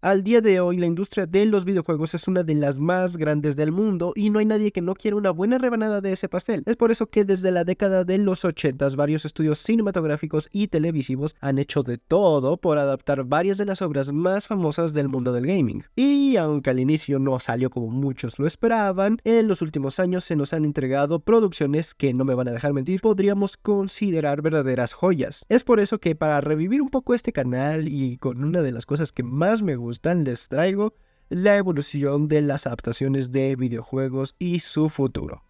Al día de hoy, la industria de los videojuegos es una de las más grandes del mundo y no hay nadie que no quiera una buena rebanada de ese pastel. Es por eso que desde la década de los 80 varios estudios cinematográficos y televisivos han hecho de todo por adaptar varias de las obras más famosas del mundo del gaming. Y aunque al inicio no salió como muchos lo esperaban, en los últimos años se nos han entregado producciones que, no me van a dejar mentir, podríamos considerar verdaderas joyas. Es por eso que para revivir un poco este canal y con una de las cosas que más me gustan, les traigo la evolución de las adaptaciones de videojuegos y su futuro.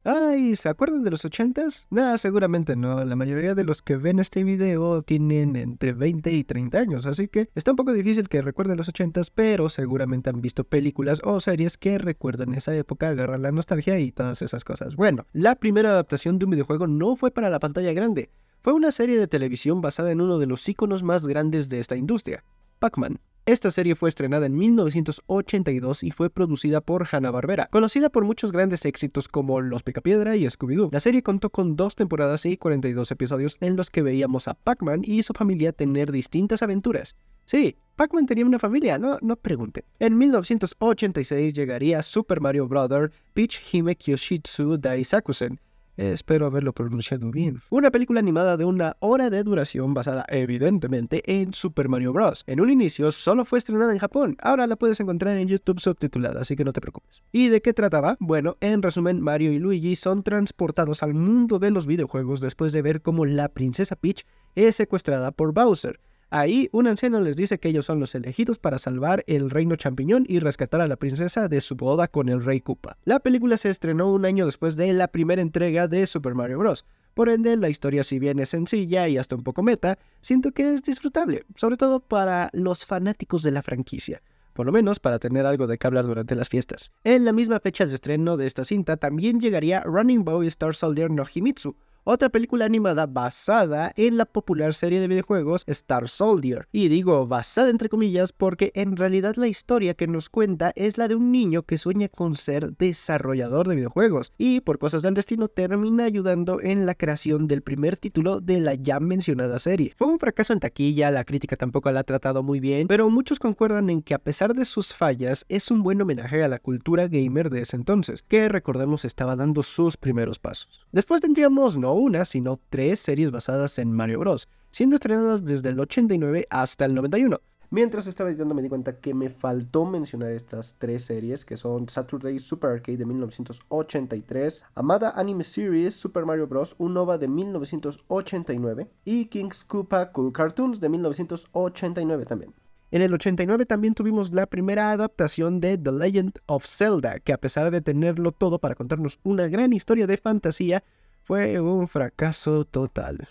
Ay, ¿se acuerdan de los 80s? Nah, seguramente no. La mayoría de los que ven este video tienen entre 20 y 30 años, así que está un poco difícil que recuerden los 80s, pero seguramente han visto películas o series que recuerdan esa época, agarran la nostalgia y todas esas cosas. Bueno, la primera adaptación de un videojuego no fue para la pantalla grande. Fue una serie de televisión basada en uno de los íconos más grandes de esta industria, Pac-Man. Esta serie fue estrenada en 1982 y fue producida por Hanna-Barbera, conocida por muchos grandes éxitos como Los Picapiedra y Scooby-Doo. La serie contó con 2 temporadas y 42 episodios en los que veíamos a Pac-Man y su familia tener distintas aventuras. Sí, Pac-Man tenía una familia, no pregunten. En 1986 llegaría Super Mario Bros. Peach Hime Kyoshitsu Daisakusen. Espero haberlo pronunciado bien. Una película animada de 1 hora de duración basada evidentemente en Super Mario Bros. En un inicio solo fue estrenada en Japón, ahora la puedes encontrar en YouTube subtitulada, así que no te preocupes. ¿Y de qué trataba? Bueno, en resumen, Mario y Luigi son transportados al mundo de los videojuegos después de ver cómo la princesa Peach es secuestrada por Bowser. Ahí, un anciano les dice que ellos son los elegidos para salvar el reino champiñón y rescatar a la princesa de su boda con el rey Koopa. La película se estrenó un año después de la primera entrega de Super Mario Bros. Por ende, la historia, si bien es sencilla y hasta un poco meta, siento que es disfrutable, sobre todo para los fanáticos de la franquicia. Por lo menos para tener algo de que hablar durante las fiestas. En la misma fecha de estreno de esta cinta también llegaría Running Boy Star Soldier no Himitsu, otra película animada basada en la popular serie de videojuegos Star Soldier. Y digo basada entre comillas porque en realidad la historia que nos cuenta es la de un niño que sueña con ser desarrollador de videojuegos y por cosas del destino termina ayudando en la creación del primer título de la ya mencionada serie. Fue un fracaso en taquilla, la crítica tampoco la ha tratado muy bien, pero muchos concuerdan en que a pesar de sus fallas es un buen homenaje a la cultura gamer de ese entonces, que recordemos estaba dando sus primeros pasos. Después tendríamos no una, sino 3 series basadas en Mario Bros, siendo estrenadas desde el 89 hasta el 91. Mientras estaba editando me di cuenta que me faltó mencionar estas 3 series, que son Saturday Super Arcade de 1983, Amada Anime Series Super Mario Bros. Unova de 1989 y King's Koopa Cool Cartoons de 1989 también. En el 89 también tuvimos la primera adaptación de The Legend of Zelda, que a pesar de tenerlo todo para contarnos una gran historia de fantasía, fue un fracaso total.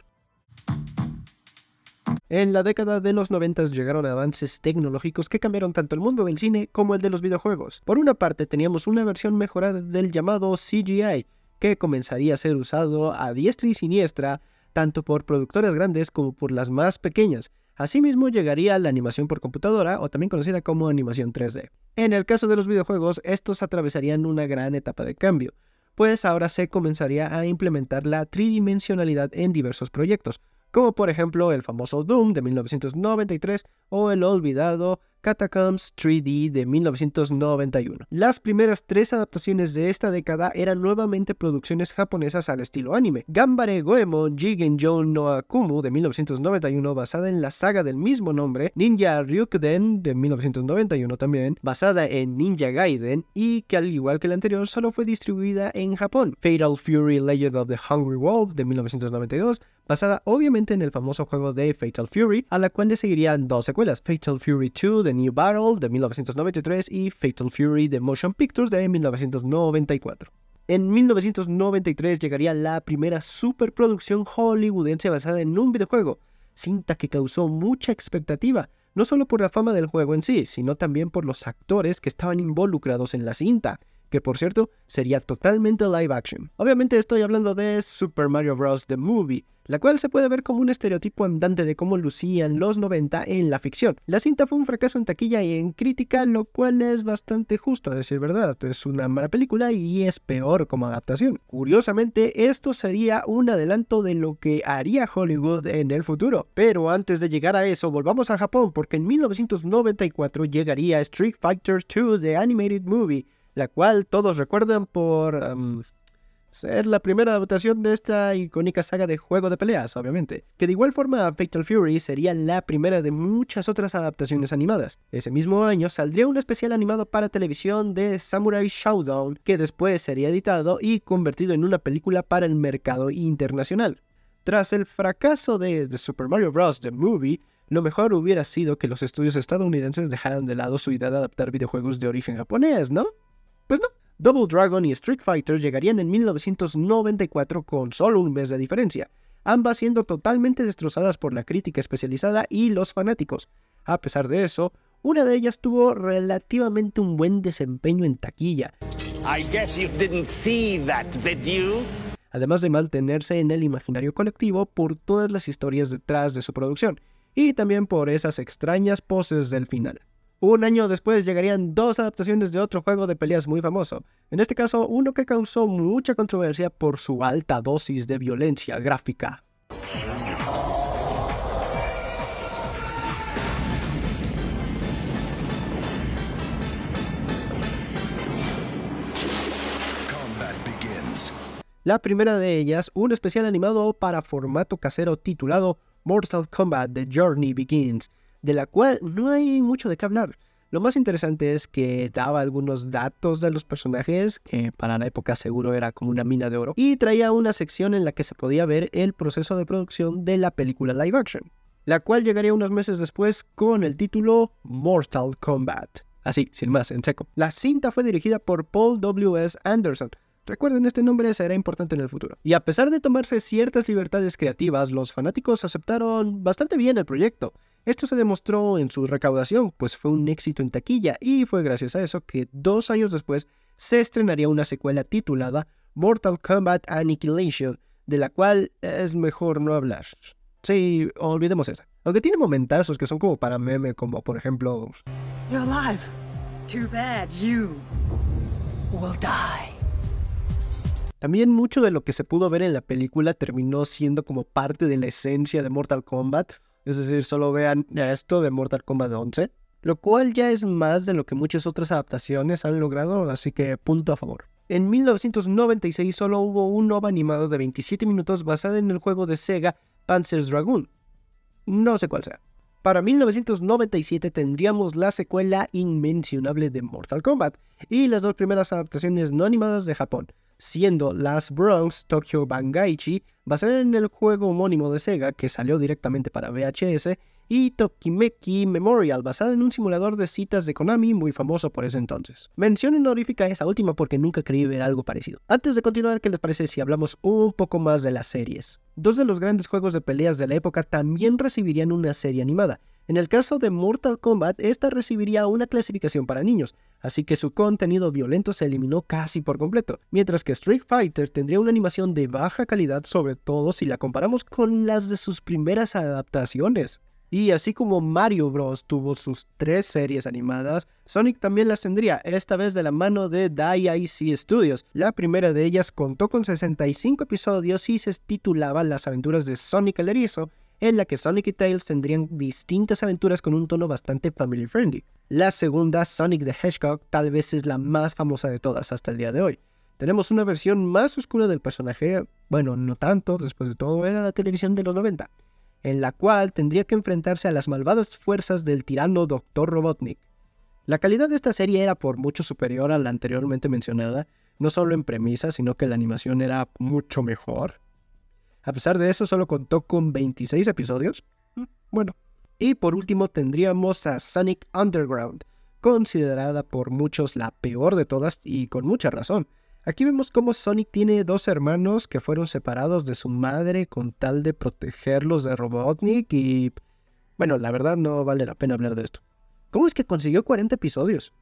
En la década de los 90 llegaron avances tecnológicos que cambiaron tanto el mundo del cine como el de los videojuegos. Por una parte teníamos una versión mejorada del llamado CGI, que comenzaría a ser usado a diestra y siniestra, tanto por productoras grandes como por las más pequeñas. Asimismo llegaría la animación por computadora, o también conocida como animación 3D. En el caso de los videojuegos, estos atravesarían una gran etapa de cambio, pues ahora se comenzaría a implementar la tridimensionalidad en diversos proyectos, como por ejemplo el famoso Doom de 1993 o el olvidado Catacombs 3D de 1991. Las primeras 3 adaptaciones de esta década eran nuevamente producciones japonesas al estilo anime. Ganbare Goemon Jigenjou no Akumu de 1991, basada en la saga del mismo nombre, Ninja Ryukden de 1991 también, basada en Ninja Gaiden y que al igual que la anterior solo fue distribuida en Japón. Fatal Fury Legend of the Hungry Wolf de 1992, basada obviamente en el famoso juego de Fatal Fury, a la cual le seguirían 2 secuelas, Fatal Fury 2 The New Battle de 1993 y Fatal Fury The Motion Pictures de 1994. En 1993 llegaría la primera superproducción hollywoodense basada en un videojuego, cinta que causó mucha expectativa, no solo por la fama del juego en sí, sino también por los actores que estaban involucrados en la cinta. que por cierto sería totalmente live action. Obviamente estoy hablando de Super Mario Bros. The Movie, la cual se puede ver como un estereotipo andante de cómo lucían los 90 en la ficción. La cinta fue un fracaso en taquilla y en crítica, lo cual es bastante justo a decir verdad. Es una mala película y es peor como adaptación. Curiosamente, esto sería un adelanto de lo que haría Hollywood en el futuro. Pero antes de llegar a eso, volvamos a Japón, porque en 1994 llegaría Street Fighter II The Animated Movie, la cual todos recuerdan por ser la primera adaptación de esta icónica saga de juego de peleas, obviamente. Que de igual forma Fatal Fury sería la primera de muchas otras adaptaciones animadas. Ese mismo año saldría un especial animado para televisión de Samurai Showdown, que después sería editado y convertido en una película para el mercado internacional. Tras el fracaso de The Super Mario Bros. The Movie, lo mejor hubiera sido que los estudios estadounidenses dejaran de lado su idea de adaptar videojuegos de origen japonés, ¿no? Pues no. Double Dragon y Street Fighter llegarían en 1994 con solo un mes de diferencia, ambas siendo totalmente destrozadas por la crítica especializada y los fanáticos. A pesar de eso, una de ellas tuvo relativamente un buen desempeño en taquilla. I guess you didn't see that, did you? Además de mantenerse en el imaginario colectivo por todas las historias detrás de su producción, y también por esas extrañas poses del final. Un año después llegarían dos adaptaciones de otro juego de peleas muy famoso, en este caso uno que causó mucha controversia por su alta dosis de violencia gráfica. La primera de ellas, un especial animado para formato casero titulado Mortal Kombat The Journey Begins, de la cual no hay mucho de qué hablar. Lo más interesante es que daba algunos datos de los personajes, que para la época seguro era como una mina de oro, y traía una sección en la que se podía ver el proceso de producción de la película live action, la cual llegaría unos meses después con el título Mortal Kombat. Así, sin más, en seco. La cinta fue dirigida por Paul W.S. Anderson. Recuerden, este nombre será importante en el futuro. Y a pesar de tomarse ciertas libertades creativas, los fanáticos aceptaron bastante bien el proyecto. Esto se demostró en su recaudación, pues fue un éxito en taquilla, y fue gracias a eso que 2 años después se estrenaría una secuela titulada Mortal Kombat Annihilation, de la cual es mejor no hablar. Sí, olvidemos esa. Aunque tiene momentazos que son como para meme, como por ejemplo... You're alive. Too bad you will die. También mucho de lo que se pudo ver en la película terminó siendo como parte de la esencia de Mortal Kombat. Es decir, solo vean esto de Mortal Kombat 11, lo cual ya es más de lo que muchas otras adaptaciones han logrado, así que punto a favor. En 1996 solo hubo un OVA animado de 27 minutos basado en el juego de Sega Panzer's Dragoon. No sé cuál sea. Para 1997 tendríamos la secuela inmencionable de Mortal Kombat y las dos primeras adaptaciones no animadas de Japón, siendo Last Bronx Tokyo Bangaichi, basada en el juego homónimo de Sega que salió directamente para VHS, y Tokimeki Memorial, basada en un simulador de citas de Konami muy famoso por ese entonces. Mención honorífica a esa última porque nunca creí ver algo parecido. Antes de continuar, ¿qué les parece si hablamos un poco más de las series? Dos de los grandes juegos de peleas de la época también recibirían una serie animada. En el caso de Mortal Kombat, esta recibiría una clasificación para niños, así que su contenido violento se eliminó casi por completo, mientras que Street Fighter tendría una animación de baja calidad, sobre todo si la comparamos con las de sus primeras adaptaciones. Y así como Mario Bros. Tuvo sus 3 series animadas, Sonic también las tendría, esta vez de la mano de DIC Studios. La primera de ellas contó con 65 episodios y se titulaba Las aventuras de Sonic el Erizo, en la que Sonic y Tails tendrían distintas aventuras con un tono bastante family friendly. La segunda, Sonic the Hedgehog, tal vez es la más famosa de todas hasta el día de hoy. Tenemos una versión más oscura del personaje, bueno, no tanto, después de todo era la televisión de los 90, en la cual tendría que enfrentarse a las malvadas fuerzas del tirano Dr. Robotnik. La calidad de esta serie era por mucho superior a la anteriormente mencionada, no solo en premisa, sino que la animación era mucho mejor. A pesar de eso, solo contó con 26 episodios. Bueno. Y por último tendríamos a Sonic Underground, considerada por muchos la peor de todas y con mucha razón. Aquí vemos cómo Sonic tiene 2 hermanos que fueron separados de su madre con tal de protegerlos de Robotnik y... bueno, la verdad no vale la pena hablar de esto. ¿Cómo es que consiguió 40 episodios?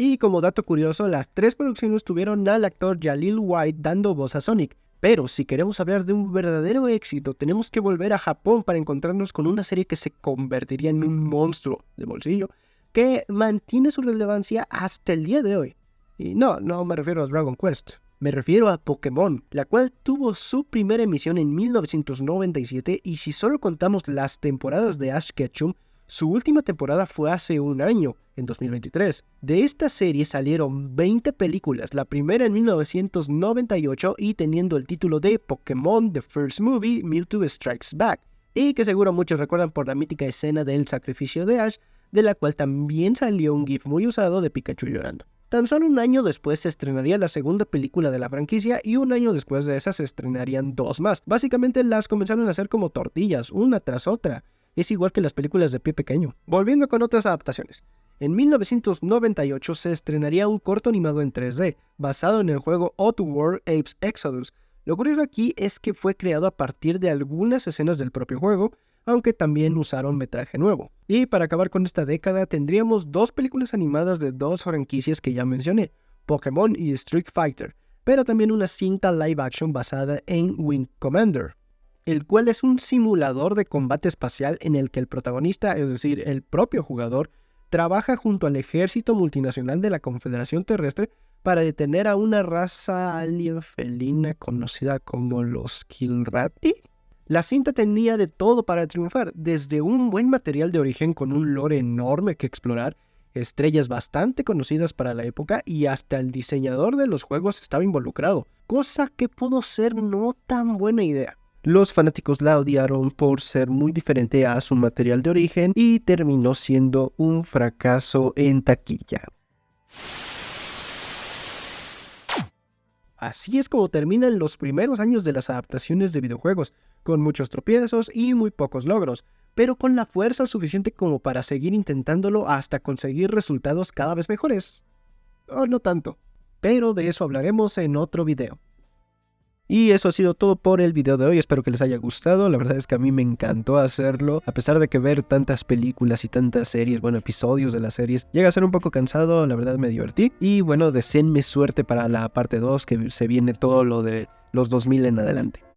Y como dato curioso, las 3 producciones tuvieron al actor Jaleel White dando voz a Sonic. Pero si queremos hablar de un verdadero éxito, tenemos que volver a Japón para encontrarnos con una serie que se convertiría en un monstruo de bolsillo, que mantiene su relevancia hasta el día de hoy. Y no me refiero a Dragon Quest, me refiero a Pokémon, la cual tuvo su primera emisión en 1997 y si solo contamos las temporadas de Ash Ketchum, su última temporada fue hace un año, en 2023. De esta serie salieron 20 películas, la primera en 1998 y teniendo el título de Pokémon The First Movie, Mewtwo Strikes Back, y que seguro muchos recuerdan por la mítica escena del sacrificio de Ash, de la cual también salió un GIF muy usado de Pikachu llorando. Tan solo un año después se estrenaría la segunda película de la franquicia y un año después de esa se estrenarían 2 más. Básicamente las comenzaron a hacer como tortillas, una tras otra. Es igual que las películas de Pie Pequeño. Volviendo con otras adaptaciones. En 1998 se estrenaría un corto animado en 3D, basado en el juego Oddworld Apes Exodus. Lo curioso aquí es que fue creado a partir de algunas escenas del propio juego, aunque también usaron metraje nuevo. Y para acabar con esta década tendríamos 2 películas animadas de 2 franquicias que ya mencioné, Pokémon y Street Fighter, pero también una cinta live action basada en Wing Commander, el cual es un simulador de combate espacial en el que el protagonista, es decir, el propio jugador, trabaja junto al ejército multinacional de la Confederación Terrestre para detener a una raza alien felina conocida como los Kilrathi. La cinta tenía de todo para triunfar, desde un buen material de origen con un lore enorme que explorar, estrellas bastante conocidas para la época y hasta el diseñador de los juegos estaba involucrado, cosa que pudo ser no tan buena idea. Los fanáticos la odiaron por ser muy diferente a su material de origen y terminó siendo un fracaso en taquilla. Así es como terminan los primeros años de las adaptaciones de videojuegos, con muchos tropiezos y muy pocos logros, pero con la fuerza suficiente como para seguir intentándolo hasta conseguir resultados cada vez mejores. O no tanto, pero de eso hablaremos en otro video. Y eso ha sido todo por el video de hoy, espero que les haya gustado, la verdad es que a mí me encantó hacerlo, a pesar de que ver tantas películas y tantas series, bueno, episodios de las series, llega a ser un poco cansado, la verdad me divertí, y bueno, deseenme suerte para la parte 2, que se viene todo lo de los 2000 en adelante.